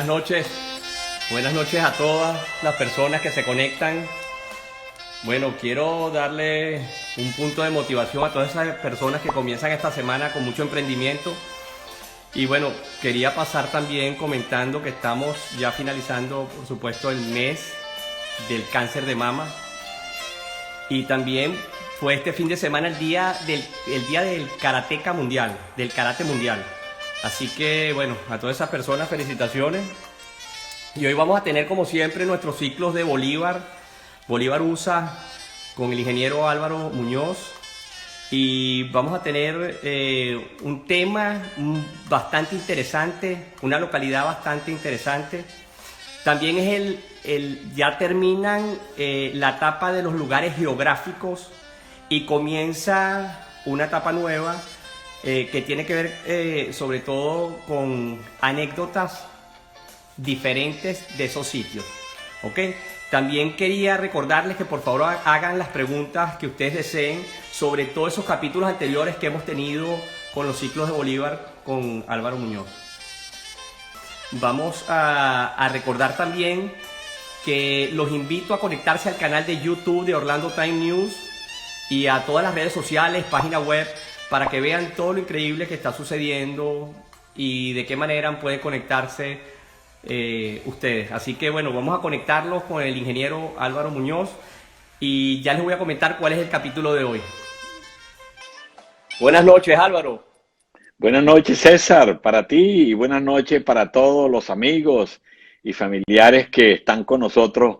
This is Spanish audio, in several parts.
noches. Buenas noches a todas las personas que se conectan. Bueno, quiero darle un punto de motivación a todas esas personas que comienzan esta semana con mucho emprendimiento. Y bueno, quería pasar también comentando que estamos ya finalizando, por supuesto, el mes del cáncer de mama. Y también fue este fin de semana el día del karateca mundial, del karate mundial. Así que bueno, a todas esas personas felicitaciones. Y hoy vamos a tener como siempre nuestros ciclos de Bolívar USA con el ingeniero Álvaro Muñoz. Y vamos a tener un tema bastante interesante, una localidad bastante interesante. También es ya terminan la etapa de los lugares geográficos y comienza una etapa nueva que tiene que ver sobre todo con anécdotas diferentes de esos sitios. ¿Ok? También quería recordarles que por favor hagan las preguntas que ustedes deseen sobre todos esos capítulos anteriores que hemos tenido con los ciclos de Bolívar con Álvaro Muñoz. Vamos a recordar también que los invito a conectarse al canal de YouTube de Orlando Time News y a todas las redes sociales, página web, para que vean todo lo increíble que está sucediendo y de qué manera pueden conectarse ustedes. Así que bueno, vamos a conectarlos con el ingeniero Álvaro Muñoz y ya les voy a comentar cuál es el capítulo de hoy. Buenas noches, Álvaro. Buenas noches, César, para ti y buenas noches para todos los amigos y familiares que están con nosotros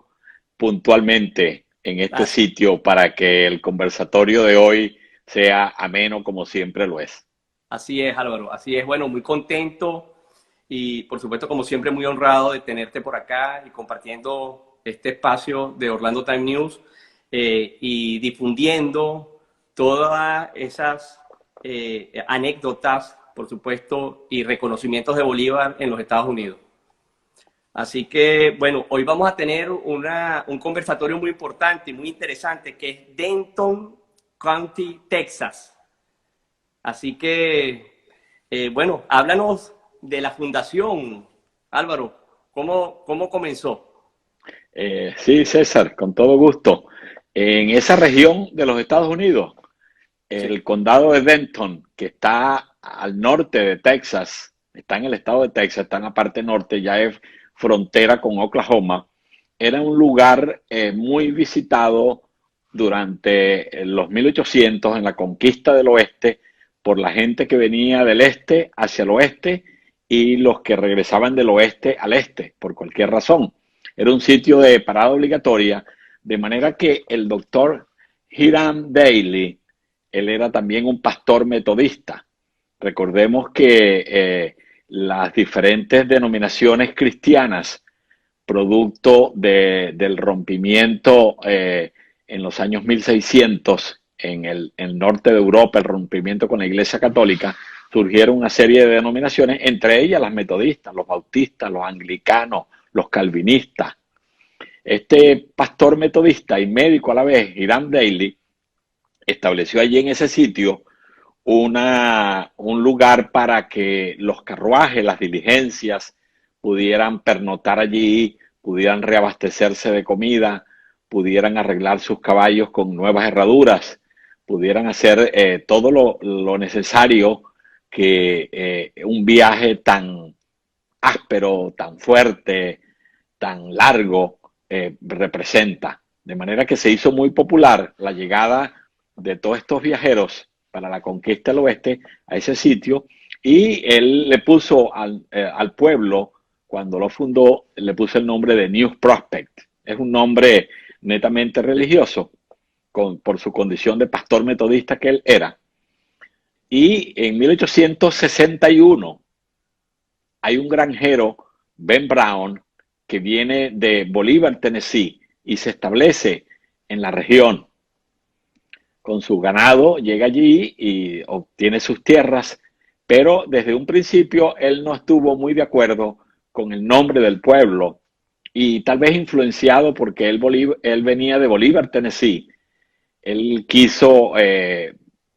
puntualmente en este sitio para que el conversatorio de hoy sea ameno como siempre lo es. Así es, Álvaro, así es. Bueno, muy contento y por supuesto, como siempre, muy honrado de tenerte por acá y compartiendo este espacio de Orlando Time News y difundiendo todas esas anécdotas, por supuesto, y reconocimientos de Bolívar en los Estados Unidos. Así que, bueno, hoy vamos a tener un conversatorio muy importante y muy interesante que es Denton County, Texas. Así que, bueno, háblanos de la fundación, Álvaro. ¿Cómo comenzó? Sí, César, con todo gusto. En esa región de los Estados Unidos, el condado de Denton, que está al norte de Texas, está en el estado de Texas, está en la parte norte, ya es frontera con Oklahoma, era un lugar muy visitado durante los 1800 en la conquista del oeste por la gente que venía del este hacia el oeste y los que regresaban del oeste al este, por cualquier razón. Era un sitio de parada obligatoria, de manera que el doctor Hiram Daly, él era también un pastor metodista. Recordemos que las diferentes denominaciones cristianas, producto del rompimiento en los años 1600 en el norte de Europa, el rompimiento con la Iglesia Católica, surgieron una serie de denominaciones, entre ellas las metodistas, los bautistas, los anglicanos, los calvinistas. Este pastor metodista y médico a la vez, Hiram Daly, estableció allí en ese sitio un lugar para que los carruajes, las diligencias, pudieran pernoctar allí, pudieran reabastecerse de comida, pudieran arreglar sus caballos con nuevas herraduras, pudieran hacer todo lo necesario que un viaje tan áspero, tan fuerte, tan largo representa. De manera que se hizo muy popular la llegada de todos estos viajeros para la conquista del oeste a ese sitio, y él le puso al pueblo, cuando lo fundó, le puso el nombre de New Prospect. Es un nombre netamente religioso por su condición de pastor metodista que él era. Y en 1861 hay un granjero, Ben Brown, que viene de Bolívar, Tennessee, y se establece en la región. Con su ganado llega allí y obtiene sus tierras, pero desde un principio él no estuvo muy de acuerdo con el nombre del pueblo y tal vez influenciado porque él venía de Bolívar, Tennessee. Él quiso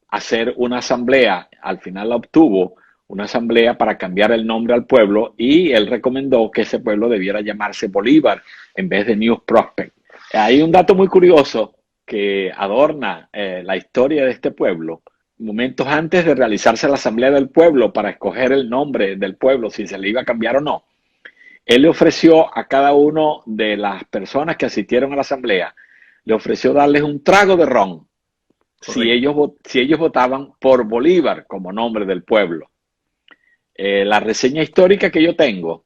hacer una asamblea, al final la obtuvo, una asamblea para cambiar el nombre al pueblo y él recomendó que ese pueblo debiera llamarse Bolívar en vez de New Prospect. Hay un dato muy curioso que adorna la historia de este pueblo. Momentos antes de realizarse la asamblea del pueblo para escoger el nombre del pueblo, si se le iba a cambiar o no, él le ofreció a cada uno de las personas que asistieron a la asamblea, le ofreció darles un trago de ron si ellos votaban por Bolívar como nombre del pueblo. La reseña histórica que yo tengo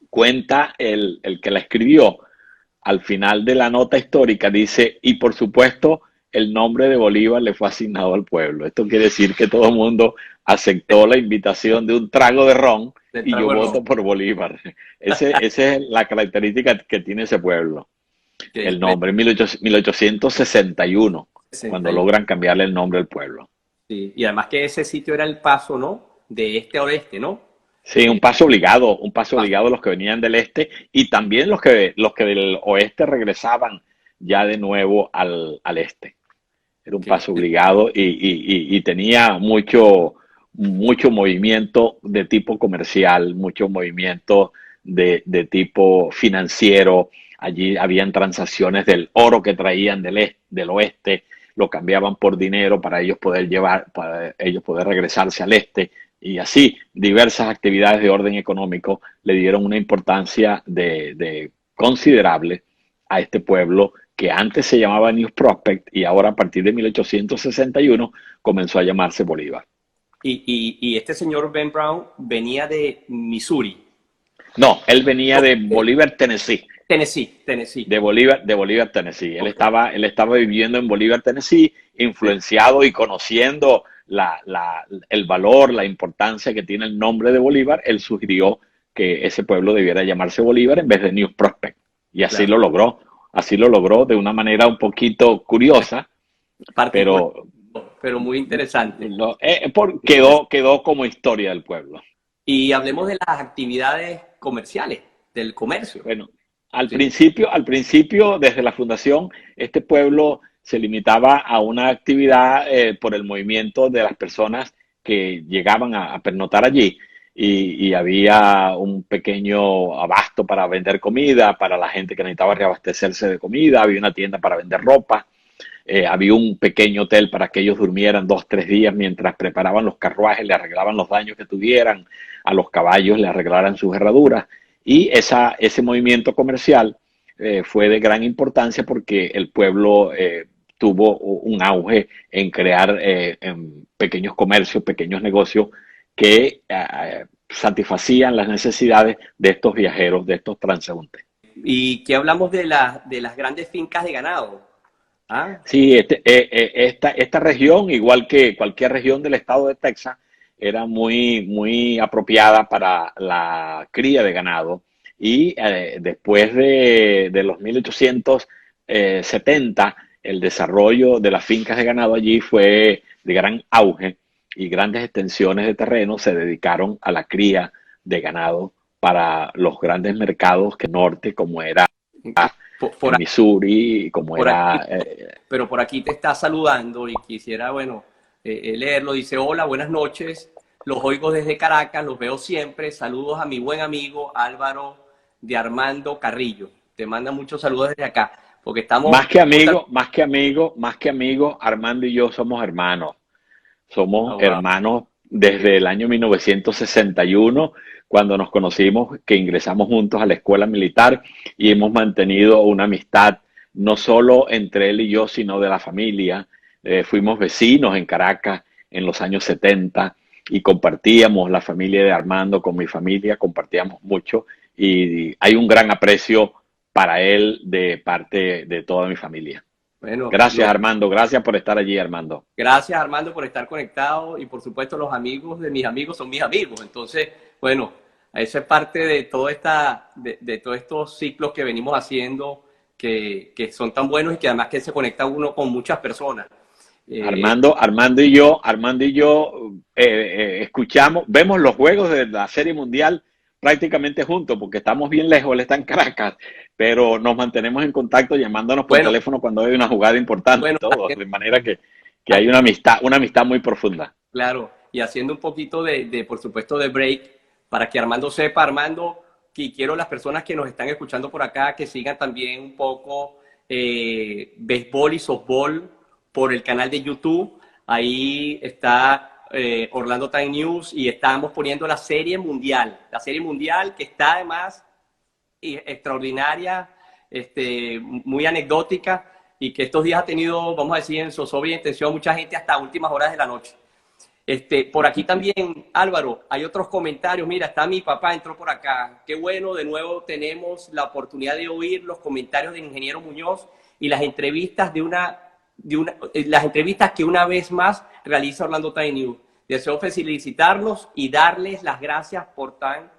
cuenta el que la escribió. Al final de la nota histórica dice, y por supuesto, el nombre de Bolívar le fue asignado al pueblo. Esto quiere decir que todo el mundo aceptó la invitación de un trago de ron y yo voto por Bolívar. Esa es la característica que tiene ese pueblo. El nombre, en 1861, cuando logran cambiarle el nombre al pueblo. Sí, y además que ese sitio era el paso, ¿no? De este a oeste, ¿no? Sí, un paso obligado los que venían del este y también los que del oeste regresaban ya de nuevo al este. Era un paso obligado y tenía mucho movimiento de tipo comercial, mucho movimiento de tipo financiero. Allí habían transacciones del oro que traían del oeste, lo cambiaban por dinero para ellos poder regresarse al este. Y así, diversas actividades de orden económico le dieron una importancia considerable a este pueblo que antes se llamaba New Prospect y ahora a partir de 1861 comenzó a llamarse Bolívar. Y este señor Ben Brown venía de Missouri. No, él venía de Bolívar, Tennessee. Tennessee. De Bolívar, Tennessee. Él estaba viviendo en Bolívar, Tennessee, influenciado y conociendo el valor, la importancia que tiene el nombre de Bolívar. Él sugirió que ese pueblo debiera llamarse Bolívar en vez de New Prospect. Y así lo logró. Así lo logró de una manera un poquito curiosa, pero muy interesante. Quedó como historia del pueblo. Y hablemos de las actividades comerciales, del comercio. Bueno, al principio, desde la fundación, este pueblo se limitaba a una actividad por el movimiento de las personas que llegaban a pernoctar allí. Y había un pequeño abasto para vender comida, para la gente que necesitaba reabastecerse de comida, había una tienda para vender ropa, había un pequeño hotel para que ellos durmieran 2-3 días mientras preparaban los carruajes, le arreglaban los daños que tuvieran, a los caballos le arreglaran sus herraduras. Y ese movimiento comercial fue de gran importancia porque el pueblo tuvo un auge en crear en pequeños comercios, pequeños negocios que satisfacían las necesidades de estos viajeros, de estos transeúntes. ¿Y qué hablamos de las grandes fincas de ganado? ¿Ah? Sí, esta región, igual que cualquier región del estado de Texas, era muy apropiada para la cría de ganado. Y después de los 1870, el desarrollo de las fincas de ganado allí fue de gran auge y grandes extensiones de terreno se dedicaron a la cría de ganado para los grandes mercados que norte, como era en Missouri, como era... pero por aquí te está saludando y quisiera, leerlo. Dice, hola, buenas noches, los oigo desde Caracas, los veo siempre, saludos a mi buen amigo Álvaro de Armando Carrillo. Te manda muchos saludos desde acá, porque estamos... Más que amigo, Armando y yo somos hermanos. Somos hermanos desde el año 1961, cuando nos conocimos, que ingresamos juntos a la escuela militar y hemos mantenido una amistad no solo entre él y yo, sino de la familia. Fuimos vecinos en Caracas en los años 70 y compartíamos la familia de Armando con mi familia, compartíamos mucho y hay un gran aprecio para él de parte de toda mi familia. Bueno, gracias, Armando. Gracias por estar allí, Armando. Gracias, Armando, por estar conectado. Y, por supuesto, los amigos de mis amigos son mis amigos. Entonces, eso es parte de de todos estos ciclos que venimos haciendo, que son tan buenos y que además que se conecta uno con muchas personas. Armando y yo vemos los juegos de la Serie Mundial prácticamente juntos, porque estamos bien lejos, él está en Caracas, pero nos mantenemos en contacto llamándonos por teléfono cuando hay una jugada importante, de manera que hay una amistad muy profunda. Claro, y haciendo un poquito por supuesto, de break, para que Armando sepa, Armando, y quiero las personas que nos están escuchando por acá que sigan también un poco béisbol y softball por el canal de YouTube. Ahí está Orlando Time News y estamos poniendo la Serie Mundial que está además extraordinaria, muy anecdótica, y que estos días ha tenido, vamos a decir, en zozobra y intención mucha gente hasta últimas horas de la noche. Por aquí también, Álvaro, hay otros comentarios. Mira, está mi papá, entró por acá. Qué bueno, de nuevo tenemos la oportunidad de oír los comentarios del ingeniero Muñoz y las entrevistas las entrevistas que una vez más realiza Orlando Time News. Deseo felicitarlos y darles las gracias por tan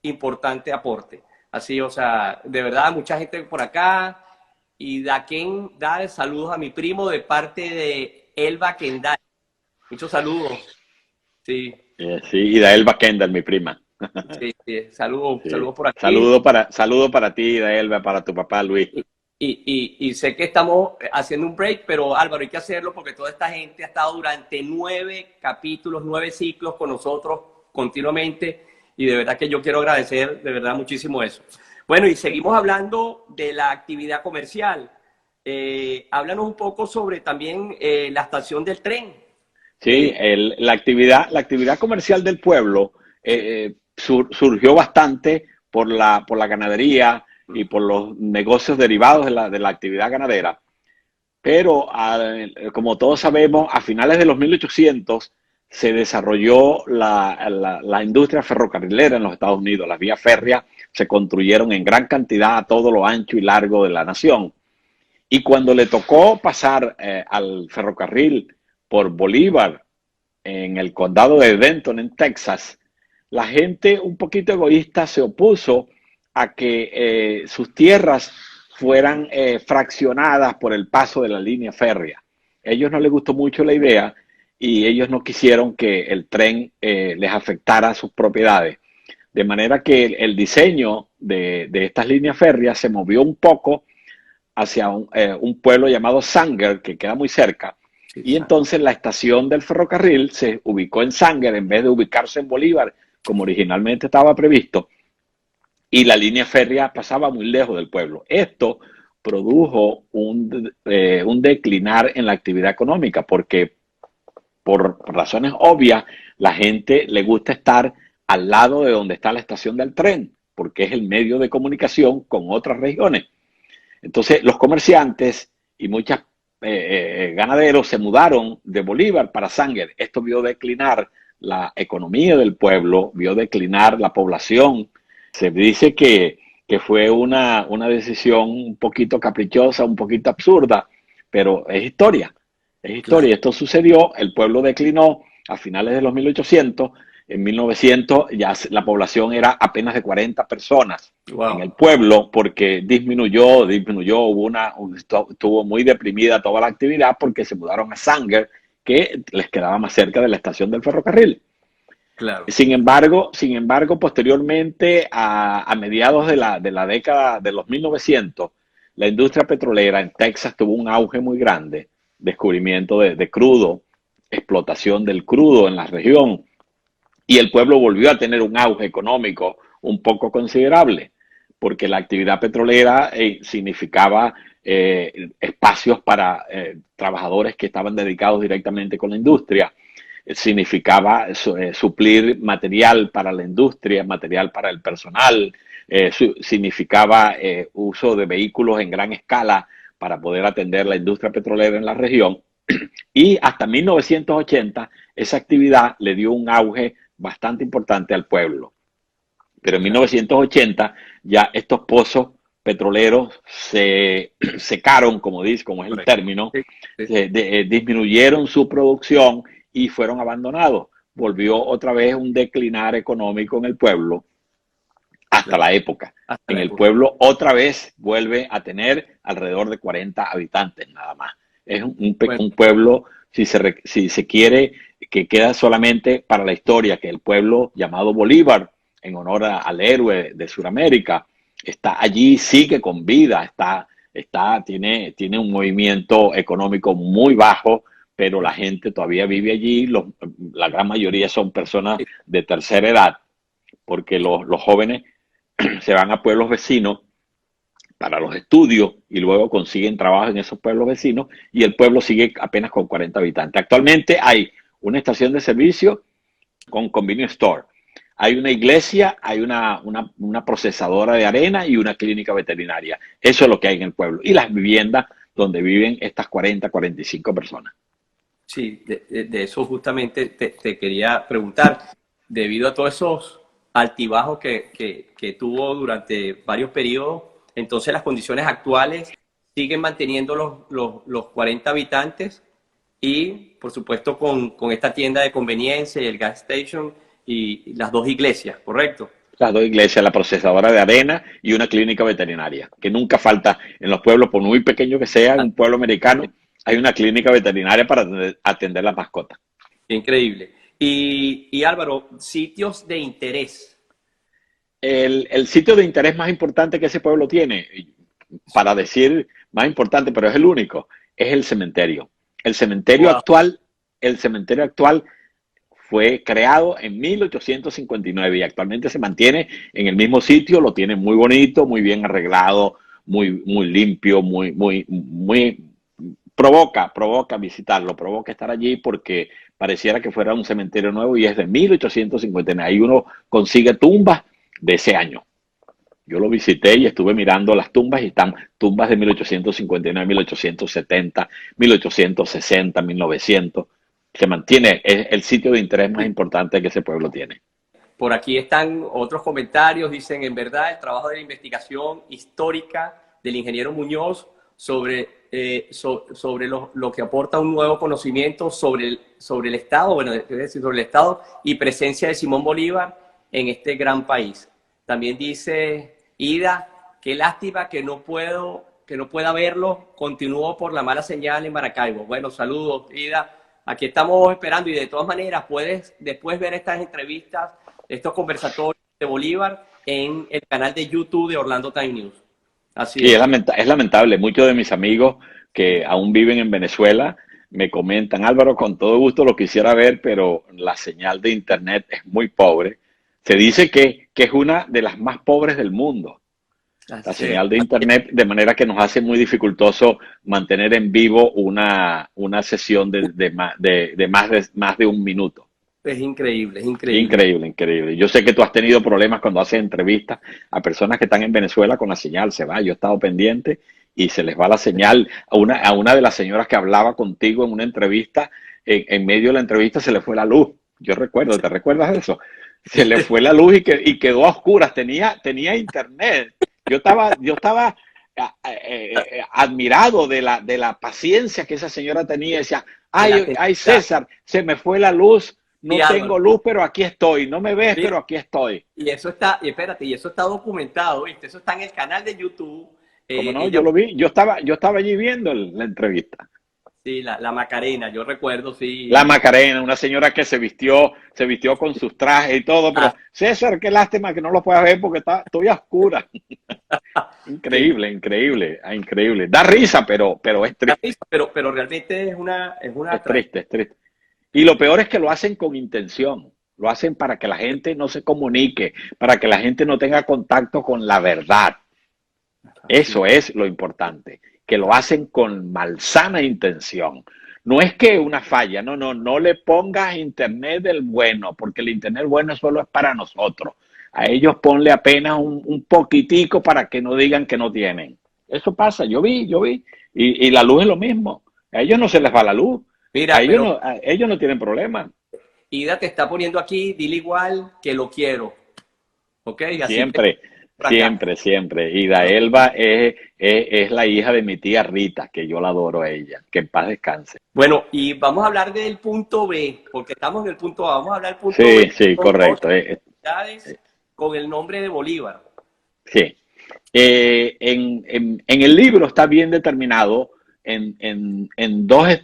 importante aporte. Así, o sea, de verdad, mucha gente por acá. Y Daquén da saludos a mi primo de parte de Elba Kendall. Muchos saludos. Sí. Sí, y Daelba Kendall, mi prima. Sí. Saludos por aquí. Saludo para ti, Daelba, para tu papá Luis. Y sé que estamos haciendo un break, pero Álvaro, hay que hacerlo porque toda esta gente ha estado durante 9 capítulos, 9 ciclos con nosotros continuamente, y de verdad que yo quiero agradecer de verdad muchísimo eso. Bueno, y seguimos hablando de la actividad comercial. Háblanos un poco sobre también la estación del tren. Sí, la actividad comercial del pueblo surgió bastante por la ganadería y por los negocios derivados de la actividad ganadera. Pero, como todos sabemos, a finales de los 1800 se desarrolló la industria ferrocarrilera en los Estados Unidos. Las vías férreas se construyeron en gran cantidad a todo lo ancho y largo de la nación. Y cuando le tocó pasar al ferrocarril por Bolívar, en el condado de Denton, en Texas, la gente un poquito egoísta se opuso a que sus tierras fueran fraccionadas por el paso de la línea férrea. A ellos no les gustó mucho la idea y ellos no quisieron que el tren les afectara sus propiedades. De manera que el diseño de estas líneas férreas se movió un poco hacia un pueblo llamado Sanger, que queda muy cerca, y entonces la estación del ferrocarril se ubicó en Sanger en vez de ubicarse en Bolívar, como originalmente estaba previsto, y la línea férrea pasaba muy lejos del pueblo. Esto produjo un declinar en la actividad económica, porque por razones obvias, la gente le gusta estar al lado de donde está la estación del tren, porque es el medio de comunicación con otras regiones. Entonces, los comerciantes y muchos ganaderos se mudaron de Bolívar para Sanger. Esto vio declinar la economía del pueblo, vio declinar la población. Se dice que fue una decisión un poquito caprichosa, un poquito absurda, pero es historia. Es historia. Claro. Esto sucedió, el pueblo declinó a finales de los 1800. En 1900 ya la población era apenas de 40 personas en el pueblo, porque disminuyó, estuvo muy deprimida toda la actividad porque se mudaron a Sanger, que les quedaba más cerca de la estación del ferrocarril. Claro. Sin embargo, posteriormente, a mediados de la década de los 1900, la industria petrolera en Texas tuvo un auge muy grande, descubrimiento de crudo, explotación del crudo en la región, y el pueblo volvió a tener un auge económico un poco considerable, porque la actividad petrolera significaba espacios para trabajadores que estaban dedicados directamente con la industria, significaba suplir material para la industria, material para el personal, significaba uso de vehículos en gran escala para poder atender la industria petrolera en la región, y hasta 1980 esa actividad le dio un auge bastante importante al pueblo. Pero en 1980 ya estos pozos petroleros se secaron, como es el término, disminuyeron su producción y fueron abandonados. Volvió otra vez un declinar económico en el pueblo hasta la época. En el pueblo otra vez vuelve a tener alrededor de 40 habitantes nada más. Es un pueblo, si se quiere, que queda solamente para la historia, que el pueblo llamado Bolívar, en honor al héroe de Sudamérica, está allí, sigue con vida, tiene un movimiento económico muy bajo, pero la gente todavía vive allí, la gran mayoría son personas de tercera edad, porque los jóvenes se van a pueblos vecinos para los estudios y luego consiguen trabajo en esos pueblos vecinos y el pueblo sigue apenas con 40 habitantes. Actualmente hay una estación de servicio con convenience store. Hay una iglesia, hay una procesadora de arena y una clínica veterinaria. Eso es lo que hay en el pueblo. Y las viviendas donde viven estas 40, 45 personas. Sí, de eso justamente te quería preguntar. Debido a todos esos altibajos que tuvo durante varios periodos, entonces las condiciones actuales siguen manteniendo los 40 habitantes y, por supuesto, con esta tienda de conveniencia y el gas station y las dos iglesias, ¿correcto? Las dos iglesias, la procesadora de arena y una clínica veterinaria, que nunca falta en los pueblos, por muy pequeño que sea, en un pueblo americano, hay una clínica veterinaria para atender las mascotas. Increíble. Y Álvaro, sitios de interés. El sitio de interés más importante que ese pueblo tiene, para decir más importante, pero es el único, es el cementerio. El cementerio Wow. actual, el cementerio actual fue creado en 1859 y actualmente se mantiene en el mismo sitio, lo tiene muy bonito, muy bien arreglado, muy limpio, provoca visitarlo, provoca estar allí porque pareciera que fuera un cementerio nuevo y es de 1859. Ahí uno consigue tumbas de ese año. Yo lo visité y estuve mirando las tumbas y están tumbas de 1859, 1870, 1860, 1900. Se mantiene, es el sitio de interés más importante que ese pueblo tiene. Por aquí están otros comentarios, dicen, en verdad, el trabajo de la investigación histórica del ingeniero Muñoz sobre lo que aporta un nuevo conocimiento sobre el Estado, bueno, es decir, sobre el Estado y presencia de Simón Bolívar en este gran país. También dice Ida, qué lástima que no pueda verlo, continúo por la mala señal en Maracaibo. Bueno, saludos, Ida. Aquí estamos esperando y de todas maneras puedes después ver estas entrevistas, estos conversatorios de Bolívar en el canal de YouTube de Orlando Time News. Así Sí, es. es lamentable. Muchos de mis amigos que aún viven en Venezuela me comentan, Álvaro, con todo gusto lo quisiera ver, pero la señal de internet es muy pobre. Se dice que es una de las más pobres del mundo, la Así es. señal de internet, de manera que nos hace muy dificultoso mantener en vivo una sesión de más de un minuto. Es increíble, es increíble. Increíble, increíble. Yo sé que tú has tenido problemas cuando haces entrevistas a personas que están en Venezuela con la señal, se va. Yo he estado pendiente y se les va la señal. A una de las señoras que hablaba contigo en una entrevista, en medio de la entrevista se le fue la luz. Yo recuerdo, ¿te recuerdas de eso? Se le fue la luz y quedó a oscuras. Tenía internet. Yo estaba admirado de la paciencia que esa señora tenía. Decía, ay, César, se me fue la luz. No Sí, tengo Álvaro. luz, pero aquí estoy. No me ves, Mira, pero aquí estoy. y eso está, y espérate, y eso está documentado, ¿viste? Eso está en el canal de YouTube. Como no, yo Ella, lo vi. Yo estaba allí viendo la entrevista. sí, la Macarena, yo recuerdo, La sí. Macarena, una señora que se vistió con sus trajes y todo, pero Ah, César, qué lástima que no lo puedas ver porque estoy a oscura. sí. Increíble, increíble, increíble. Da risa, pero es Da triste, risa, pero realmente es una es tragedia. triste, es triste. Y lo peor es que lo hacen con intención. Lo hacen para que la gente no se comunique, para que la gente no tenga contacto con la verdad. Así Eso es lo importante, que lo hacen con malsana intención. No es que una falla, no le pongas internet del bueno, porque el internet bueno solo es para nosotros. A ellos ponle apenas un poquitico para que no digan que no tienen. Eso pasa, yo vi. Y la luz es lo mismo. A ellos no se les va la luz. A Mira, ellos pero no, a ellos no tienen problema. Ida te está poniendo aquí, dile igual que lo quiero, ¿ok? Así que Siempre, por acá. siempre, siempre. Y Daelba es la hija de mi tía Rita, que yo la adoro a ella. Que en paz descanse. Bueno, y vamos a hablar del punto B, porque estamos en el punto A. Vamos a hablar del punto B. Sí, sí, Son dos correcto. ciudades con el nombre de Bolívar. Sí. En el libro está bien determinado en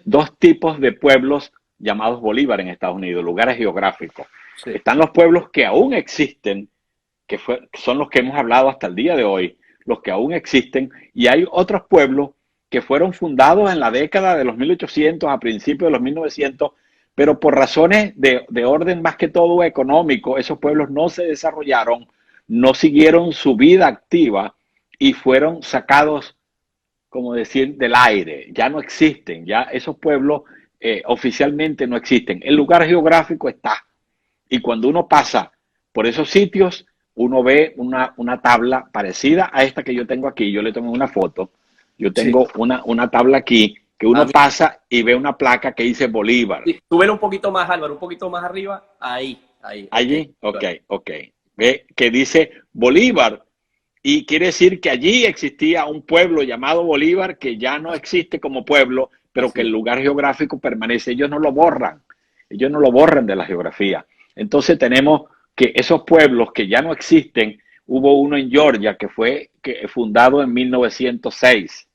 dos tipos de pueblos llamados Bolívar en Estados Unidos, lugares geográficos. Sí. Están los pueblos que aún existen, que son los que hemos hablado hasta el día de hoy, los que aún existen, y hay otros pueblos que fueron fundados en la década de los 1800, a principios de los 1900, pero por razones de orden más que todo económico, esos pueblos no se desarrollaron, no siguieron su vida activa y fueron sacados, como decir, del aire. Ya no existen, ya esos pueblos oficialmente no existen. El lugar geográfico está. Y cuando uno pasa por esos sitios, uno ve una tabla parecida a esta que yo tengo aquí. Yo le tomé una foto. Yo Sí. tengo una tabla aquí que Ah, uno pasa y ve una placa que dice Bolívar. sí. Súbelo un poquito más, Álvaro, un poquito más arriba. Ahí, ok. Allí, ok. Ve que dice Bolívar. Y quiere decir que allí existía un pueblo llamado Bolívar que ya no existe como pueblo, pero que Sí. el lugar geográfico permanece. Ellos no lo borran. Ellos no lo borran de la geografía. Entonces tenemos que esos pueblos que ya no existen, hubo uno en Georgia que fundado en 1906.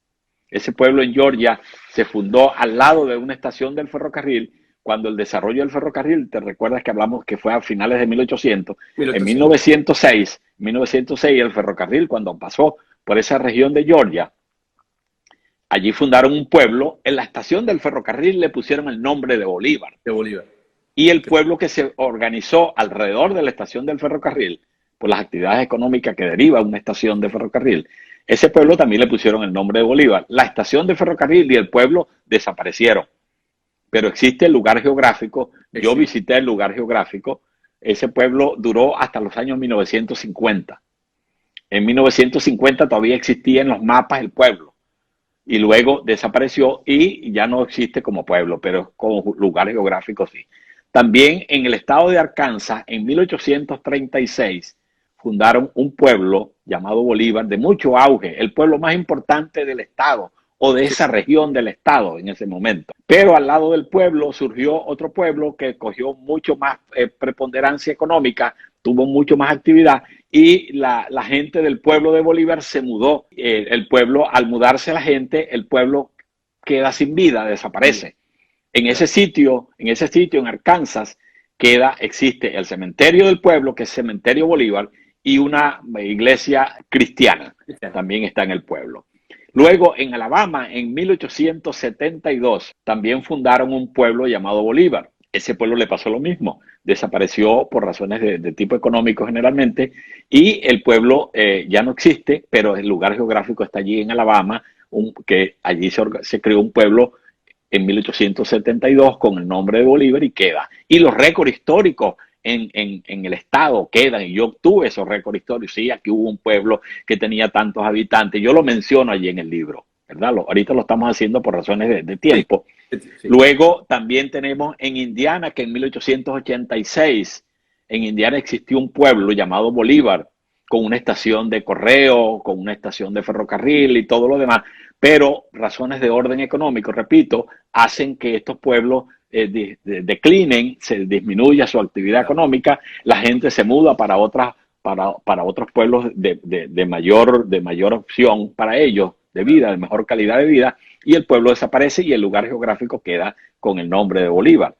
Ese pueblo en Georgia se fundó al lado de una estación del ferrocarril. Cuando el desarrollo del ferrocarril, te recuerdas que hablamos que fue a finales de 1800, en 1800. 1906 el ferrocarril cuando pasó por esa región de Georgia, allí fundaron un pueblo, en la estación del ferrocarril le pusieron el nombre de Bolívar. De Bolívar. Y el pueblo que se organizó alrededor de la estación del ferrocarril, por las actividades económicas que deriva una estación de ferrocarril, ese pueblo también le pusieron el nombre de Bolívar. La estación de ferrocarril y el pueblo desaparecieron, pero existe el lugar geográfico. Yo Sí. visité el lugar geográfico. Ese pueblo duró hasta los años 1950. En 1950 todavía existía en los mapas el pueblo y luego desapareció y ya no existe como pueblo, pero como lugar geográfico sí. También en el estado de Arkansas, en 1836, fundaron un pueblo llamado Bolívar de mucho auge, el pueblo más importante del estado o de Sí. esa región del estado en ese momento. Pero al lado del pueblo surgió otro pueblo que cogió mucho más preponderancia económica, tuvo mucho más actividad y la gente del pueblo de Bolívar se mudó. El pueblo, al mudarse la gente, el pueblo queda sin vida, desaparece. En ese sitio, en Arkansas, existe el cementerio del pueblo, que es Cementerio Bolívar, y una iglesia cristiana, también está en el pueblo. Luego, en Alabama, en 1872, también fundaron un pueblo llamado Bolívar. Ese pueblo le pasó lo mismo, desapareció por razones de tipo económico generalmente, y el pueblo ya no existe, pero el lugar geográfico está allí en Alabama, que allí se creó un pueblo en 1872 con el nombre de Bolívar y queda. Y los récords históricos en el estado quedan, y yo obtuve esos récords históricos. Sí, aquí hubo un pueblo que tenía tantos habitantes, yo lo menciono allí en el libro, ¿verdad? Ahorita lo estamos haciendo por razones de tiempo. Sí. Luego también tenemos en Indiana que en 1886 en Indiana existió un pueblo llamado Bolívar, con una estación de correo, con una estación de ferrocarril y todo lo demás, pero razones de orden económico, repito, hacen que estos pueblos declinen, se disminuya su actividad económica, la gente se muda para otros pueblos de mayor opción para ellos, de vida, de mejor calidad de vida, y el pueblo desaparece y el lugar geográfico queda con el nombre de Bolívar.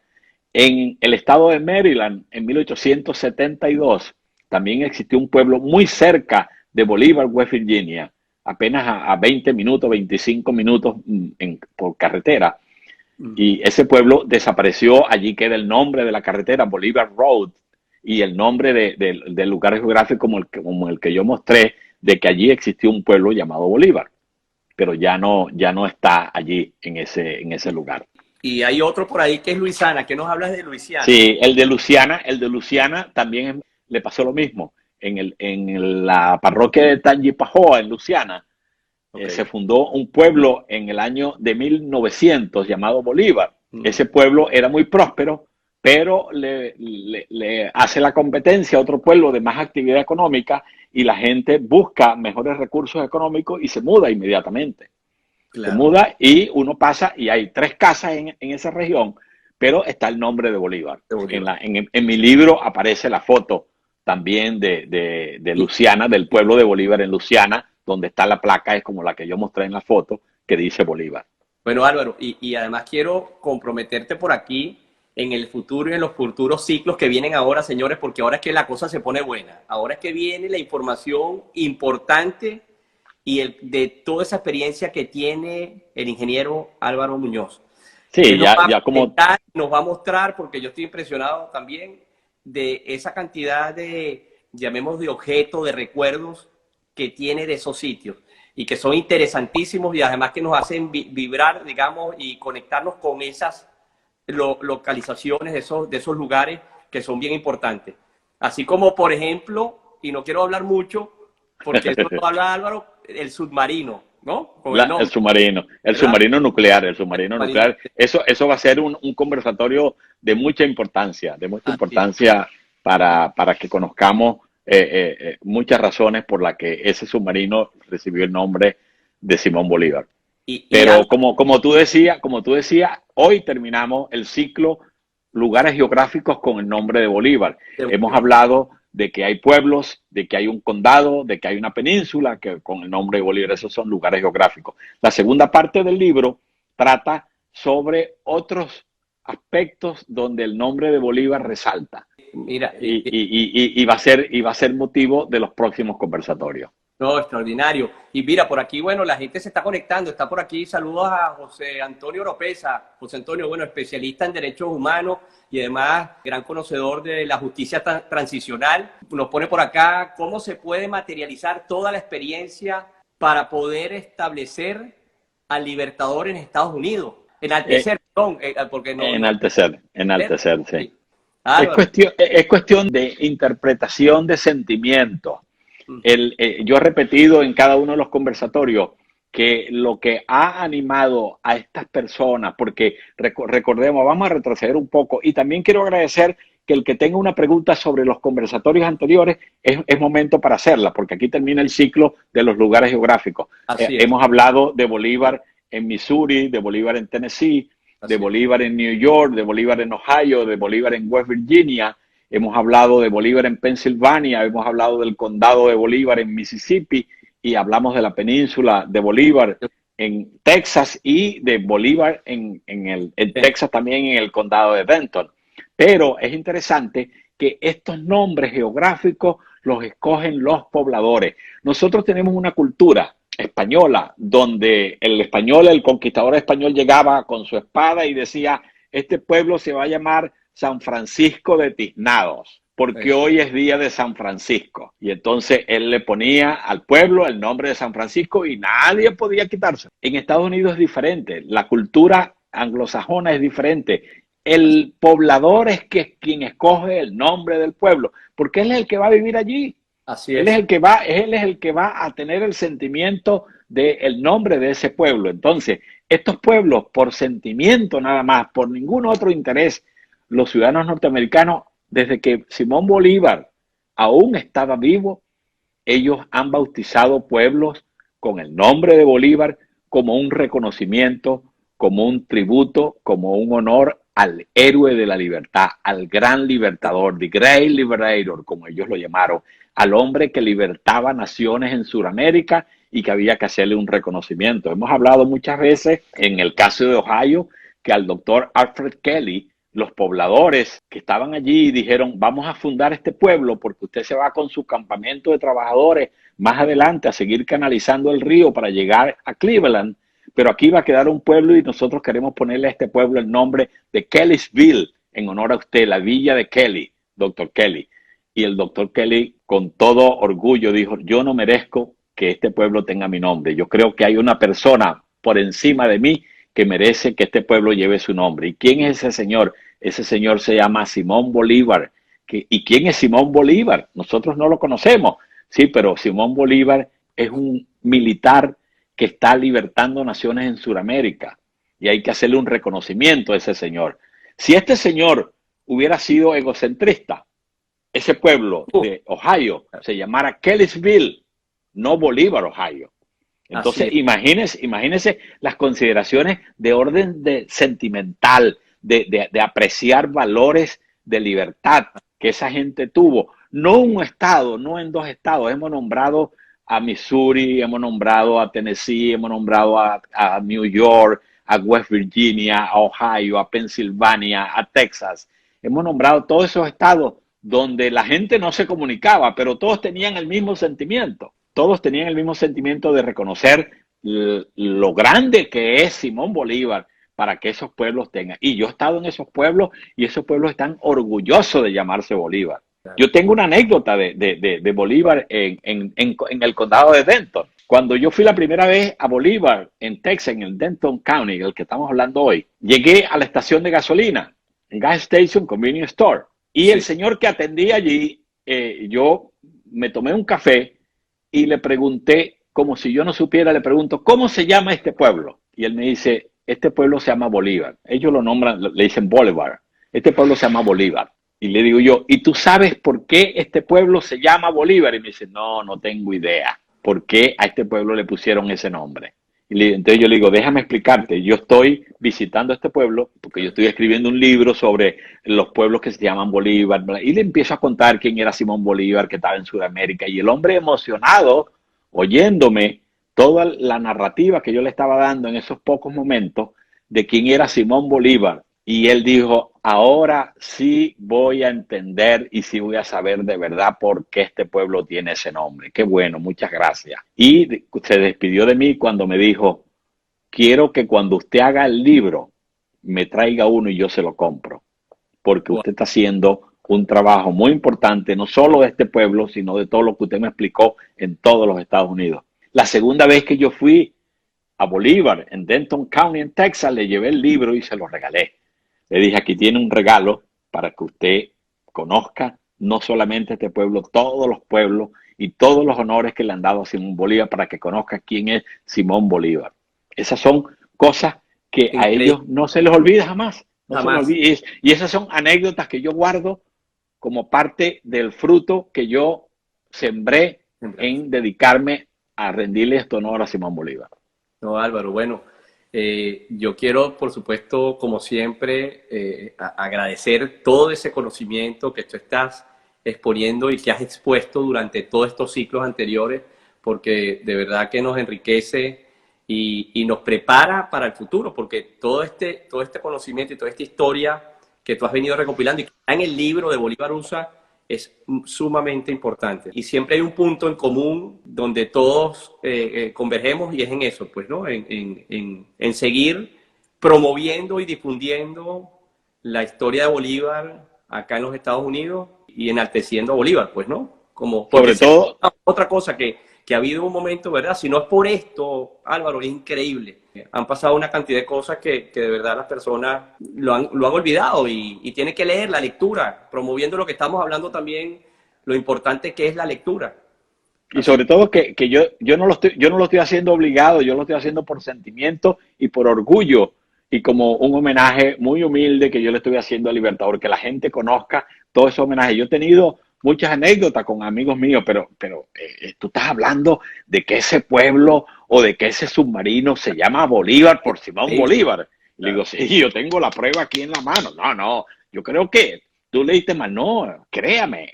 En el estado de Maryland, en 1872, también existió un pueblo muy cerca de Bolívar, West Virginia, apenas a 20 minutos, 25 minutos por carretera. Y ese pueblo desapareció, allí queda el nombre de la carretera, Bolívar Road, y el nombre del lugar geográfico como el que yo mostré, de que allí existió un pueblo llamado Bolívar, pero ya no está allí en ese lugar. Y hay otro por ahí que es Luisiana. ¿Qué nos hablas de Luisiana? Sí, el de Luisiana también le pasó lo mismo. En la parroquia de Tangipahoa, en Luisiana, Okay. se fundó un pueblo en el año de 1900 llamado Bolívar. Ese pueblo era muy próspero, pero le hace la competencia a otro pueblo de más actividad económica y la gente busca mejores recursos económicos y se muda inmediatamente. Claro. Se muda y uno pasa y hay 3 casas en esa región, pero está el nombre de Bolívar. En mi libro aparece la foto también de Luisiana, del pueblo de Bolívar en Luisiana, donde está la placa, es como la que yo mostré en la foto, que dice Bolívar. Bueno, Álvaro, y además quiero comprometerte por aquí en el futuro y en los futuros ciclos que vienen ahora, señores, porque ahora es que la cosa se pone buena. Ahora es que viene la información importante y de toda esa experiencia que tiene el ingeniero Álvaro Muñoz. Sí, ya como... Nos va a mostrar, porque yo estoy impresionado también de esa cantidad de, llamemos de objetos, de recuerdos que tiene de esos sitios y que son interesantísimos y además que nos hacen vibrar, digamos, y conectarnos con esas localizaciones de esos lugares que son bien importantes. Así como, por ejemplo, y no quiero hablar mucho, porque eso lo habla Álvaro, el submarino, ¿no? Con el nombre, el ¿verdad? submarino nuclear, el submarino nuclear. Eso va a ser un conversatorio de mucha importancia, para que conozcamos muchas razones por las que ese submarino recibió el nombre de Simón Bolívar. Pero como tú decías, hoy terminamos el ciclo Lugares Geográficos con el nombre de Bolívar. Hemos hablado de que hay pueblos, de que hay un condado, de que hay una península que con el nombre de Bolívar. Esos son lugares geográficos. La segunda parte del libro trata sobre otros aspectos donde el nombre de Bolívar resalta. Mira, y va a ser motivo de los próximos conversatorios. No, extraordinario. Y mira, por aquí, bueno, la gente se está conectando. Está por aquí, saludos a José Antonio Oropesa. José Antonio, bueno, especialista en derechos humanos y además gran conocedor de la justicia transicional. Nos pone por acá cómo se puede materializar toda la experiencia para poder establecer al Libertador en Estados Unidos. Enaltecer, perdón, porque no... Enaltecer, sí. Ah, es cuestión de interpretación de sentimientos. Yo he repetido en cada uno de los conversatorios que lo que ha animado a estas personas, porque recordemos, vamos a retroceder un poco, y también quiero agradecer que el que tenga una pregunta sobre los conversatorios anteriores es momento para hacerla, porque aquí termina el ciclo de los lugares geográficos. Hemos hablado de Bolívar en Missouri, de Bolívar en Tennessee, de Bolívar en New York, de Bolívar en Ohio, de Bolívar en West Virginia. Hemos hablado de Bolívar en Pensilvania, hemos hablado del condado de Bolívar en Mississippi y hablamos de la península de Bolívar en Texas y de Bolívar en Texas también en el condado de Denton. Pero es interesante que estos nombres geográficos los escogen los pobladores. Nosotros tenemos una cultura española donde el conquistador español llegaba con su espada y decía, este pueblo se va a llamar San Francisco de Tiznados, porque hoy es día de San Francisco. Y entonces él le ponía al pueblo el nombre de San Francisco y nadie podía quitarse. En Estados Unidos es diferente, la cultura anglosajona es diferente. El poblador es quien escoge el nombre del pueblo, porque él es el que va a vivir allí. Así es. Él es el que va a tener el sentimiento del nombre de ese pueblo. Entonces, estos pueblos, por sentimiento nada más, por ningún otro interés, los ciudadanos norteamericanos, desde que Simón Bolívar aún estaba vivo, ellos han bautizado pueblos con el nombre de Bolívar como un reconocimiento, como un tributo, como un honor al héroe de la libertad, al gran libertador, the great liberator, como ellos lo llamaron, al hombre que libertaba naciones en Sudamérica y que había que hacerle un reconocimiento. Hemos hablado muchas veces, en el caso de Ohio, que al doctor Alfred Kelly, los pobladores que estaban allí dijeron, vamos a fundar este pueblo porque usted se va con su campamento de trabajadores más adelante a seguir canalizando el río para llegar a Cleveland, pero aquí va a quedar un pueblo y nosotros queremos ponerle a este pueblo el nombre de Kellysville, en honor a usted, la villa de Kelly, doctor Kelly. Y el doctor Kelly, con todo orgullo, dijo, yo no merezco que este pueblo tenga mi nombre. Yo creo que hay una persona por encima de mí que merece que este pueblo lleve su nombre. ¿Y quién es ese señor? Ese señor se llama Simón Bolívar. ¿Y quién es Simón Bolívar? Nosotros no lo conocemos, sí, pero Simón Bolívar es un militar que está libertando naciones en Sudamérica y hay que hacerle un reconocimiento a ese señor. Si este señor hubiera sido egocentrista, ese pueblo de Ohio se llamara Kellysville, no Bolívar, Ohio. Entonces, imagínense las consideraciones de orden sentimental, de apreciar valores de libertad que esa gente tuvo. No un estado, no en dos estados. Hemos nombrado a Missouri, hemos nombrado a Tennessee, hemos nombrado a New York, a West Virginia, a Ohio, a Pensilvania, a Texas. Hemos nombrado todos esos estados donde la gente no se comunicaba, pero todos tenían el mismo sentimiento. todos tenían el mismo sentimiento de reconocer lo grande que es Simón Bolívar para que esos pueblos tengan. Y yo he estado en esos pueblos y esos pueblos están orgullosos de llamarse Bolívar. Yo tengo una anécdota de Bolívar en el condado de Denton. Cuando yo fui la primera vez a Bolívar, en Texas, en el Denton County, el que estamos hablando hoy, llegué a la estación de gasolina, el Gas Station Convenience Store, y sí, el señor que atendía allí, yo me tomé un café y le pregunté, como si yo no supiera, le pregunto, ¿cómo se llama este pueblo? Y él me dice, este pueblo se llama Bolívar. Ellos lo nombran, le dicen Bolívar. Este pueblo se llama Bolívar. Y le digo yo, ¿y tú sabes por qué este pueblo se llama Bolívar? Y me dice, no, no tengo idea. ¿Por qué a este pueblo le pusieron ese nombre? Entonces yo le digo, déjame explicarte, yo estoy visitando este pueblo porque yo estoy escribiendo un libro sobre los pueblos que se llaman Bolívar, y le empiezo a contar quién era Simón Bolívar, que estaba en Sudamérica, y el hombre emocionado, oyéndome toda la narrativa que yo le estaba dando en esos pocos momentos de quién era Simón Bolívar, y él dijo, ahora sí voy a entender y sí voy a saber de verdad por qué este pueblo tiene ese nombre. Qué bueno, muchas gracias. Y se despidió de mí cuando me dijo, quiero que cuando usted haga el libro, me traiga uno y yo se lo compro. Porque usted está haciendo un trabajo muy importante, no solo de este pueblo, sino de todo lo que usted me explicó en todos los Estados Unidos. La segunda vez que yo fui a Bolívar, en Denton County, en Texas, le llevé el libro y se lo regalé. Le dije, aquí tiene un regalo para que usted conozca no solamente este pueblo, todos los pueblos y todos los honores que le han dado a Simón Bolívar para que conozca quién es Simón Bolívar. Esas son cosas que increíble, a ellos no se les olvida jamás. No jamás. Se les olvida. Y esas son anécdotas que yo guardo como parte del fruto que yo sembré en dedicarme a rendirle este honor a Simón Bolívar. No, Álvaro, bueno. Yo quiero, por supuesto, como siempre, agradecer todo ese conocimiento que tú estás exponiendo y que has expuesto durante todos estos ciclos anteriores, porque de verdad que nos enriquece y nos prepara para el futuro, porque todo este conocimiento y toda esta historia que tú has venido recopilando y que está en el libro de Bolívar USA es sumamente importante. Y siempre hay un punto en común donde todos convergemos y es en eso, pues, ¿no? En seguir promoviendo y difundiendo la historia de Bolívar acá en los Estados Unidos y enalteciendo a Bolívar, pues, ¿no? Como, sobre todo... Otra cosa que ha habido un momento, ¿verdad? Si no es por esto, Álvaro, es increíble. Han pasado una cantidad de cosas que de verdad las personas lo han olvidado y tienen que leer la lectura, promoviendo lo que estamos hablando también, lo importante que es la lectura. Y sobre todo que yo no lo estoy haciendo obligado, yo lo estoy haciendo por sentimiento y por orgullo y como un homenaje muy humilde que yo le estoy haciendo al Libertador, que la gente conozca todo ese homenaje. Yo he tenido muchas anécdotas con amigos míos, pero tú estás hablando de que ese pueblo o de que ese submarino se llama Bolívar por Simón Bolívar. Y le digo, sí, yo tengo la prueba aquí en la mano. No, yo creo que tú leíste mal. No, créame.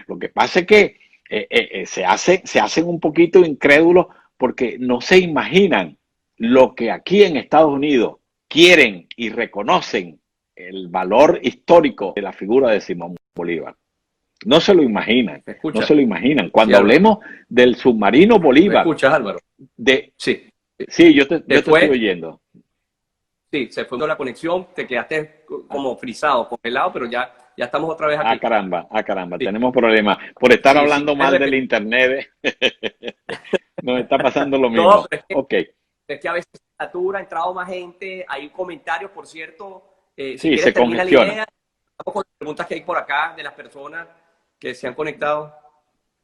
Lo que pasa es que se hacen un poquito incrédulos porque no se imaginan lo que aquí en Estados Unidos quieren y reconocen el valor histórico de la figura de Simón Bolívar. No se lo imaginan, no se lo imaginan. Cuando sí, hablemos del submarino Bolívar... ¿Me escuchas, Álvaro? Sí, yo te estoy oyendo. Sí, se fue la conexión, te quedaste como frisado, congelado, pero ya estamos otra vez aquí. Ah, caramba, sí. Tenemos problemas. Por estar hablando mal del internet, nos está pasando lo mismo. No, es que a veces se satura, ha entrado más gente, hay comentarios, por cierto. Sí, se congestiona. Vamos con las preguntas que hay por acá de las personas que se han conectado.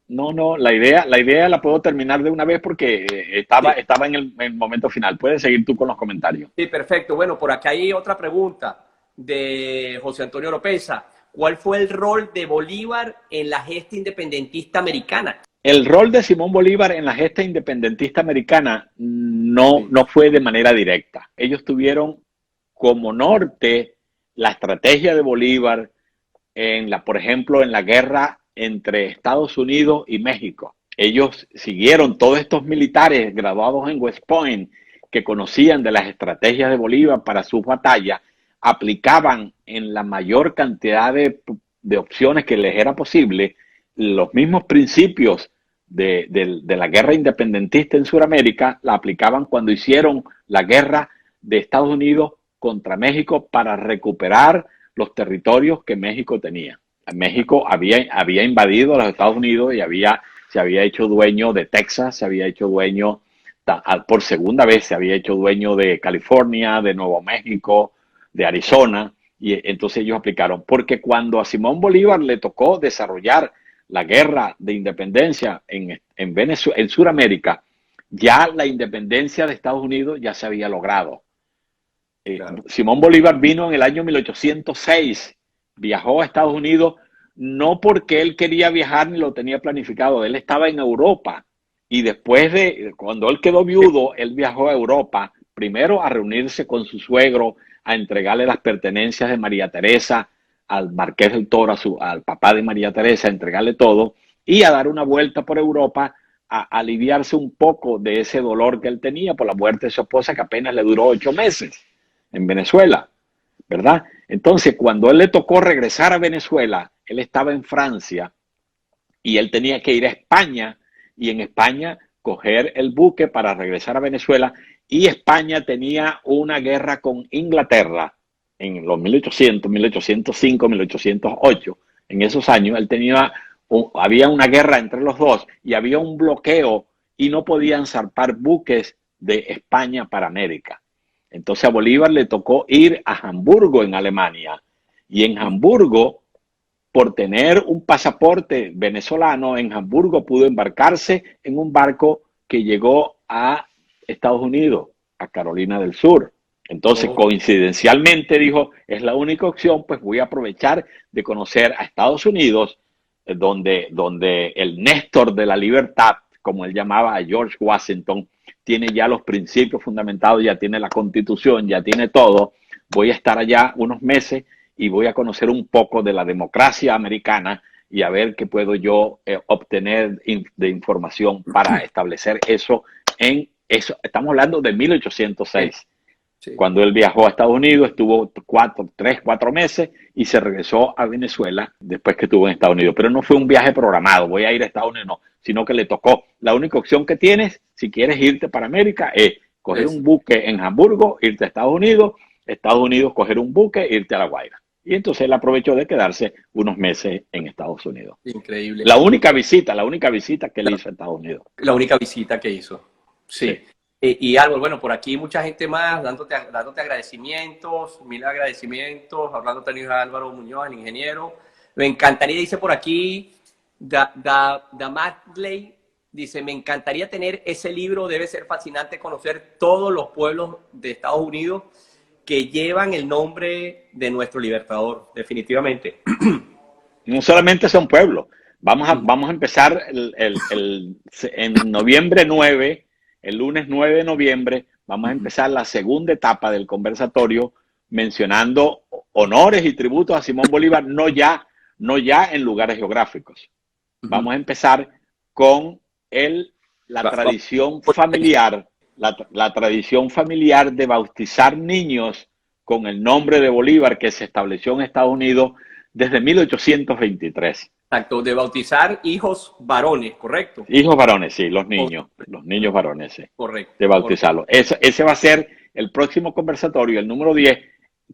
No, la idea la puedo terminar de una vez porque estaba en el momento final. Puedes seguir tú con los comentarios. Sí, perfecto. Bueno, por acá hay otra pregunta de José Antonio Oropesa. ¿Cuál fue el rol de Bolívar en la gesta independentista americana? El rol de Simón Bolívar en la gesta independentista americana no fue de manera directa. Ellos tuvieron como norte la estrategia de Bolívar por ejemplo, en la guerra entre Estados Unidos y México. Ellos siguieron todos estos militares graduados en West Point que conocían de las estrategias de Bolívar para sus batallas, aplicaban en la mayor cantidad de opciones que les era posible los mismos principios de la guerra independentista en Sudamérica la aplicaban cuando hicieron la guerra de Estados Unidos contra México para recuperar los territorios que México tenía. México había invadido a los Estados Unidos y se había hecho dueño de Texas, se había hecho dueño, por segunda vez se había hecho dueño de California, de Nuevo México, de Arizona, y entonces ellos aplicaron. Porque cuando a Simón Bolívar le tocó desarrollar la guerra de independencia en Venezuela, en Sudamérica, ya la independencia de Estados Unidos ya se había logrado. Claro. Simón Bolívar vino en el año 1806, viajó a Estados Unidos, no porque él quería viajar ni lo tenía planificado, él estaba en Europa y después cuando él quedó viudo, él viajó a Europa, primero a reunirse con su suegro, a entregarle las pertenencias de María Teresa, al Marqués del Toro, al papá de María Teresa, a entregarle todo y a dar una vuelta por Europa, a aliviarse un poco de ese dolor que él tenía por la muerte de su esposa, que apenas le duró 8 meses en Venezuela, ¿verdad? Entonces, cuando él le tocó regresar a Venezuela, él estaba en Francia y él tenía que ir a España y en España coger el buque para regresar a Venezuela, y España tenía una guerra con Inglaterra en los 1800, 1805, 1808. En esos años él había una guerra entre los dos y había un bloqueo y no podían zarpar buques de España para América. Entonces a Bolívar le tocó ir a Hamburgo, en Alemania, y en Hamburgo, por tener un pasaporte venezolano, en Hamburgo pudo embarcarse en un barco que llegó a Estados Unidos, a Carolina del Sur. Entonces, coincidencialmente dijo, es la única opción, pues voy a aprovechar de conocer a Estados Unidos, donde el Néstor de la libertad, como él llamaba a George Washington, tiene ya los principios fundamentados, ya tiene la Constitución, ya tiene todo. Voy a estar allá unos meses y voy a conocer un poco de la democracia americana y a ver qué puedo yo obtener de información para establecer eso eso. Estamos hablando de 1806. Sí. Cuando él viajó a Estados Unidos, estuvo 4 meses y se regresó a Venezuela después que estuvo en Estados Unidos. Pero no fue un viaje programado, voy a ir a Estados Unidos, no, sino que le tocó. La única opción que tienes, si quieres irte para América, es coger un buque en Hamburgo, irte a Estados Unidos, coger un buque, irte a La Guaira. Y entonces él aprovechó de quedarse unos meses en Estados Unidos. Increíble. La única visita que él hizo a Estados Unidos. La única visita que hizo. Sí. Y Álvaro, bueno, por aquí mucha gente más dándote agradecimientos, 1000 agradecimientos, hablando también a Álvaro Muñoz, el ingeniero. Me encantaría, dice por aquí, Damadley, dice, me encantaría tener ese libro, debe ser fascinante conocer todos los pueblos de Estados Unidos que llevan el nombre de nuestro libertador, definitivamente. No solamente son pueblos, vamos a empezar en noviembre 9, el lunes 9 de noviembre, vamos a empezar la segunda etapa del conversatorio mencionando honores y tributos a Simón Bolívar, no ya en lugares geográficos. Vamos a empezar con la tradición familiar, la tradición familiar de bautizar niños con el nombre de Bolívar que se estableció en Estados Unidos desde 1823. Exacto, de bautizar hijos varones, ¿correcto? Hijos varones, sí, los niños varones, sí. Correcto. De bautizarlos. Ese va a ser el próximo conversatorio, el número 10,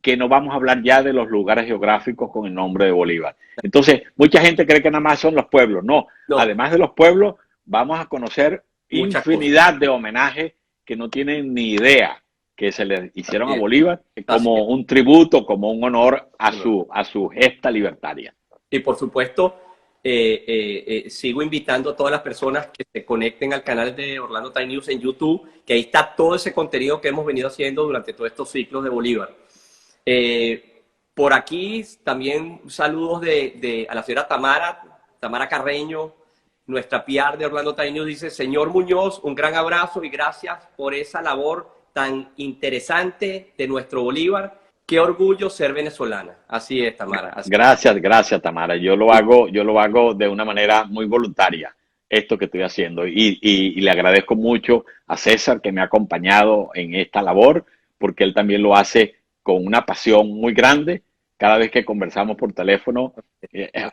que no vamos a hablar ya de los lugares geográficos con el nombre de Bolívar. Entonces, mucha gente cree que nada más son los pueblos. No, además de los pueblos, vamos a conocer infinidad de homenajes que no tienen ni idea que se le hicieron a Bolívar como un tributo, como un honor a su gesta libertaria. Y por supuesto, sigo invitando a todas las personas que se conecten al canal de Orlando Time News en YouTube, que ahí está todo ese contenido que hemos venido haciendo durante todos estos ciclos de Bolívar. Por aquí también saludos a la señora Tamara Carreño, nuestra PR de Orlando Time News, dice, señor Muñoz, un gran abrazo y gracias por esa labor tan interesante de nuestro Bolívar. Qué orgullo ser venezolana. Así es, Tamara. Gracias, Tamara. Yo lo hago de una manera muy voluntaria, esto que estoy haciendo. Y le agradezco mucho a César que me ha acompañado en esta labor, porque él también lo hace con una pasión muy grande cada vez que conversamos por teléfono,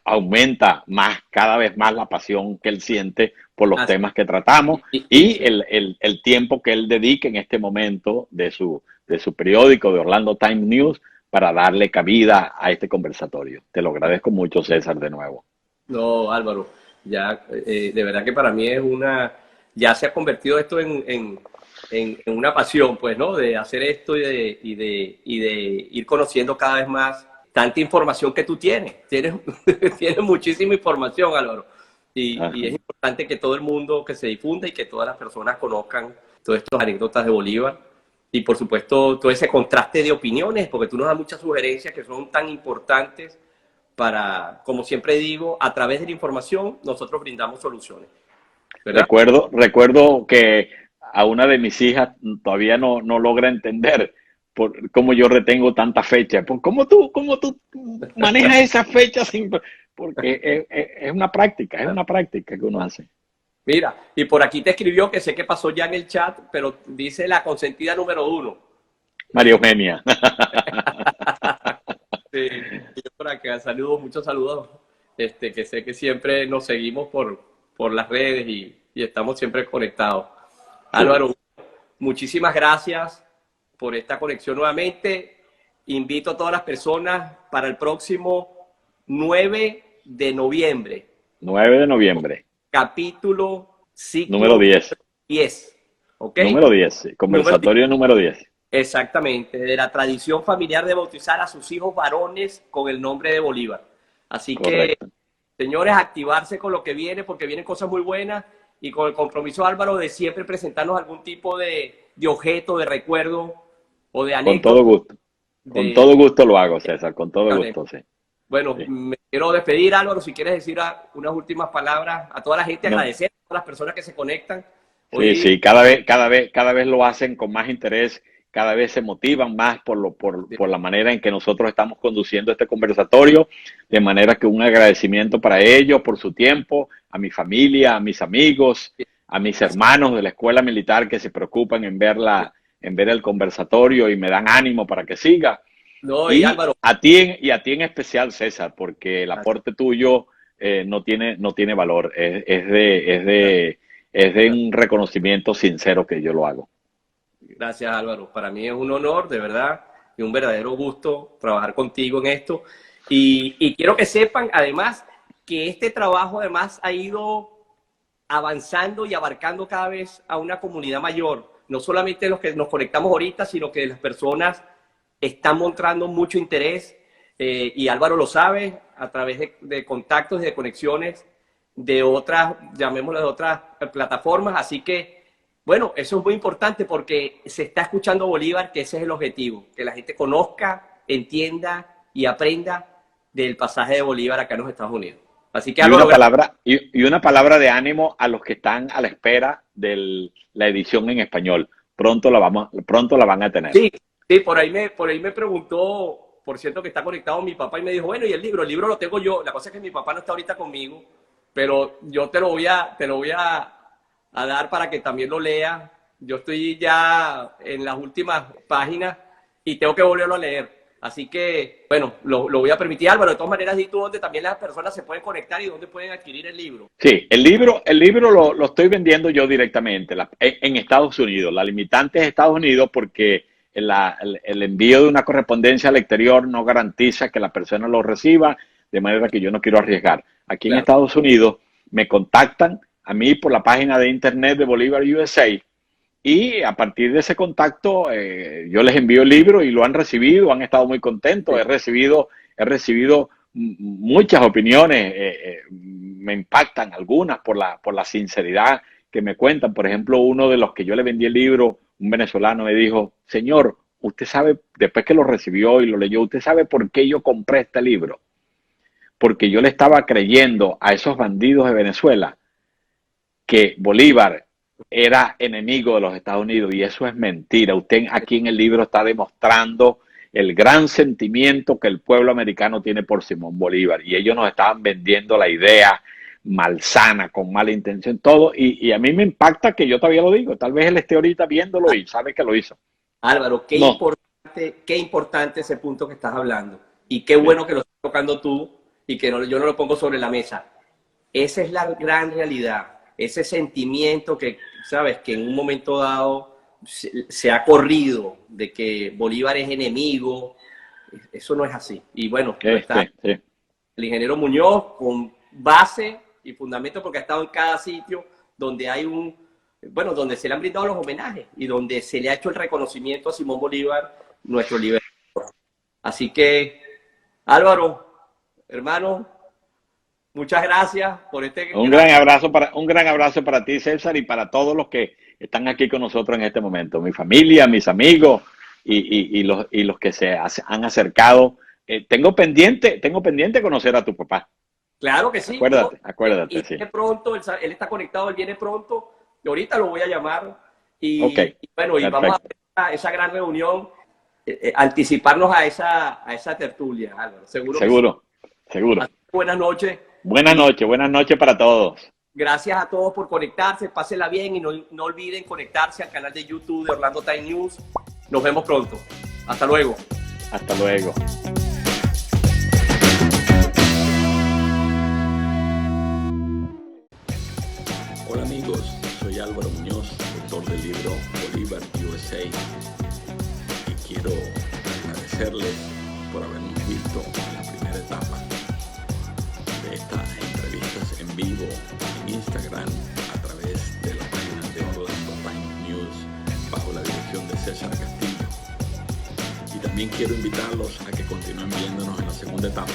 aumenta más, cada vez más la pasión que él siente por los temas que tratamos y el tiempo que él dedica en este momento de su periódico, de Orlando Times News, para darle cabida a este conversatorio. Te lo agradezco mucho, César, de nuevo. No, Álvaro, ya de verdad que para mí ya se ha convertido esto en una pasión, pues, ¿no? De hacer esto y de ir conociendo cada vez más tanta información que tú tienes. Tienes muchísima información, Álvaro. Y es importante que todo el mundo que se difunda y que todas las personas conozcan todas estas anécdotas de Bolívar. Y, por supuesto, todo ese contraste de opiniones, porque tú nos das muchas sugerencias que son tan importantes para, como siempre digo, a través de la información nosotros brindamos soluciones. ¿Verdad? Recuerdo que a una de mis hijas todavía no logra entender por cómo yo retengo tantas fechas. ¿Cómo tú manejas esas fechas? Porque es una práctica que uno hace. Mira, y por aquí te escribió, que sé que pasó ya en el chat, pero dice la consentida número 1. María Eugenia. Sí, yo por acá saludos, muchos saludos, que sé que siempre nos seguimos por las redes y estamos siempre conectados. Sí. Álvaro, muchísimas gracias por esta conexión nuevamente. Invito a todas las personas para el próximo 9 de noviembre. 9 de noviembre. Capítulo ciclo número 10. 10. ¿Ok? Número 10, conversatorio número 10. Exactamente, de la tradición familiar de bautizar a sus hijos varones con el nombre de Bolívar. Así Correcto. Que, señores, activarse con lo que viene, porque vienen cosas muy buenas, y con el compromiso, Álvaro, de siempre presentarnos algún tipo de objeto, de recuerdo o de anécdota. Con todo gusto. Con todo gusto lo hago, César, con todo gusto, sí. Bueno, sí. Me quiero despedir, Álvaro, si quieres decir unas últimas palabras a toda la gente, agradecer a todas las personas que se conectan. Hoy... Sí, cada vez lo hacen con más interés, cada vez se motivan más por la manera en que nosotros estamos conduciendo este conversatorio, de manera que un agradecimiento para ellos por su tiempo, a mi familia, a mis amigos, a mis hermanos de la escuela militar que se preocupan en ver el conversatorio y me dan ánimo para que siga. No, y Álvaro, a ti en especial, César, porque el aporte tuyo no tiene valor, es de un reconocimiento sincero que yo lo hago. Gracias, Álvaro. Para mí es un honor, de verdad, y un verdadero gusto trabajar contigo en esto. Y quiero que sepan, además, que este trabajo, además, ha ido avanzando y abarcando cada vez a una comunidad mayor. No solamente los que nos conectamos ahorita, sino que las personas están mostrando mucho interés. Y Álvaro lo sabe, a través de contactos y de conexiones de otras, llamémoslas de otras plataformas. Así que, bueno, eso es muy importante porque se está escuchando Bolívar, que ese es el objetivo, que la gente conozca, entienda y aprenda del pasaje de Bolívar acá en los Estados Unidos. Así que una palabra de ánimo a los que están a la espera de la edición en español. Pronto la van a tener. Sí, por ahí me preguntó, por cierto que está conectado mi papá y me dijo, bueno, ¿y el libro? El libro lo tengo yo. La cosa es que mi papá no está ahorita conmigo, pero yo te lo voy a dar para que también lo lea. Yo estoy ya en las últimas páginas y tengo que volverlo a leer. Así que, bueno, lo voy a permitir, Álvaro. De todas maneras, di tú donde también las personas se pueden conectar y dónde pueden adquirir el libro. Sí, el libro lo estoy vendiendo yo directamente en Estados Unidos. La limitante es Estados Unidos porque el envío de una correspondencia al exterior no garantiza que la persona lo reciba, de manera que yo no quiero arriesgar. Aquí en Estados Unidos me contactan a mí por la página de internet de Bolívar USA y a partir de ese contacto yo les envío el libro y lo han recibido, han estado muy contentos. He recibido muchas opiniones, me impactan algunas por la sinceridad que me cuentan. Por ejemplo, uno de los que yo le vendí el libro, un venezolano, me dijo, señor, usted sabe, después que lo recibió y lo leyó, ¿usted sabe por qué yo compré este libro? Porque yo le estaba creyendo a esos bandidos de Venezuela que Bolívar era enemigo de los Estados Unidos, y eso es mentira. Usted aquí en el libro está demostrando el gran sentimiento que el pueblo americano tiene por Simón Bolívar, y ellos nos estaban vendiendo la idea malsana, con mala intención, todo, y a mí me impacta que yo todavía lo digo. Tal vez él esté ahorita viéndolo y sabe que lo hizo. Álvaro, qué importante ese punto que estás hablando. y qué bueno que lo estás tocando tú y que yo no lo pongo sobre la mesa. Esa es la gran realidad, ese sentimiento que, sabes, que en un momento dado se ha corrido de que Bolívar es enemigo. Eso no es así. Y bueno, está el ingeniero Muñoz con base y fundamento, porque ha estado en cada sitio donde hay donde se le han brindado los homenajes y donde se le ha hecho el reconocimiento a Simón Bolívar, nuestro libertador. Así que, Álvaro, hermano, muchas gracias por un gran abrazo para ti, César, y para todos los que están aquí con nosotros en este momento, mi familia, mis amigos y los que se han acercado. Tengo pendiente conocer a tu papá. Claro que sí. Acuérdate. Y sí. Pronto, él está conectado, él viene pronto, y ahorita lo voy a llamar. Y bueno, y vamos a hacer esa gran reunión, anticiparnos a esa tertulia, Álvaro. Seguro. Buenas noches. Buenas noches para todos. Gracias a todos por conectarse, pásenla bien y no olviden conectarse al canal de YouTube de Orlando Time News. Nos vemos pronto. Hasta luego. Hasta luego. Hola amigos, soy Álvaro Muñoz, autor del libro Bolívar USA, y quiero agradecerles por habernos visto en la primera etapa de estas entrevistas en vivo en Instagram a través de la página de Orlando Time News bajo la dirección de César Castillo. Y también quiero invitarlos a que continúen viéndonos en la segunda etapa,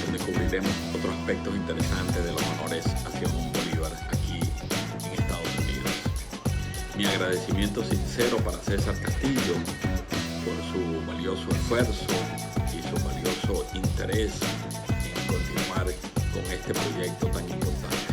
donde cubriremos otros aspectos interesantes de los honores a Simón Bolívar aquí en Estados Unidos. Mi agradecimiento sincero para César Castillo por su valioso esfuerzo y su valioso interés en continuar con este proyecto tan importante.